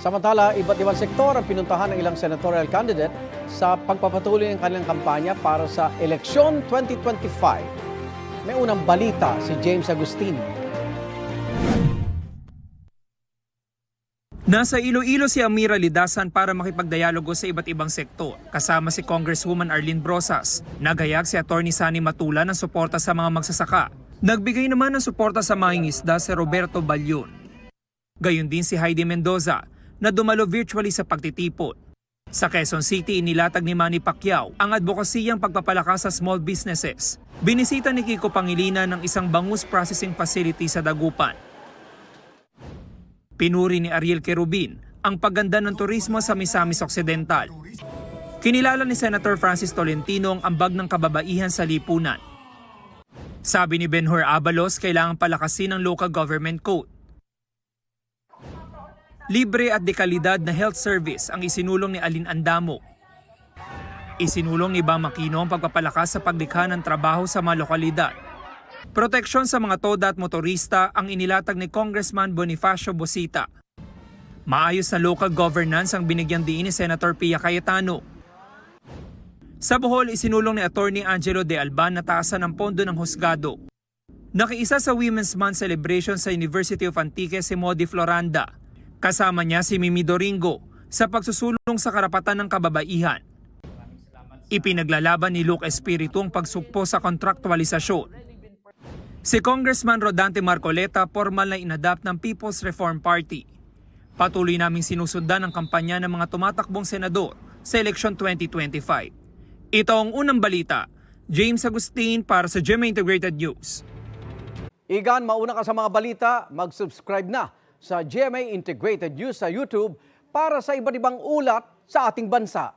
Samantala, iba't ibang sektor ang pinuntahan ng ilang senatorial candidate sa pagpapatuloy ng kanilang kampanya para sa eleksyon 2025. May unang balita si James Agustin. Nasa Iloilo si Amira Lidasan para makipagdialogo sa iba't ibang sektor. Kasama si Congresswoman Arlene Brosas. Nagayag si Atty. Sani Matula ng suporta sa mga magsasaka. Nagbigay naman ng suporta sa mangingisda si Roberto Balyon. Gayon din si Heidi Mendoza na dumalo virtually sa pagtitipon. Sa Quezon City, inilatag ni Manny Pacquiao ang advokasiyang pagpapalakas sa small businesses. Binisita ni Kiko Pangilinan ng isang bangus processing facility sa Dagupan. Pinuri ni Ariel Querubin ang pagganda ng turismo sa Misamis Occidental. Kinilala ni Senator Francis Tolentino ang ambag ng kababaihan sa lipunan. Sabi ni Benhur Abalos, kailangang palakasin ang local government code. Libre at dekalidad na health service ang isinulong ni Alin Andamo. Isinulong ni Bam Aquino ang pagpapalakas sa paglikha ng trabaho sa mga lokalidad. Proteksyon sa mga toda at motorista ang inilatag ni Congressman Bonifacio Bosita. Maayos na local governance ang binigyang diin ni Senator Pia Cayetano. Sa Bohol, isinulong ni Atty. Angelo De Alban na taasan ang pondo ng husgado. Nakiisa sa Women's Month celebration sa University of Antique si Modi Floranda. Kasama niya si Mimi Doringo sa pagsusulong sa karapatan ng kababaihan. Ipinaglalaban ni Luke Espiritu ang pagsugpo sa kontraktualisasyon. Si Congressman Rodante Marcoleta formal na inadapt ng People's Reform Party. Patuloy naming sinusundan ang kampanya ng mga tumatakbong senador sa eleksyon 2025. Ito ang unang balita. James Agustin para sa GMA Integrated News. Igan, mauna ka sa mga balita, mag-subscribe na sa GMA Integrated News sa YouTube para sa iba't ibang ulat sa ating bansa.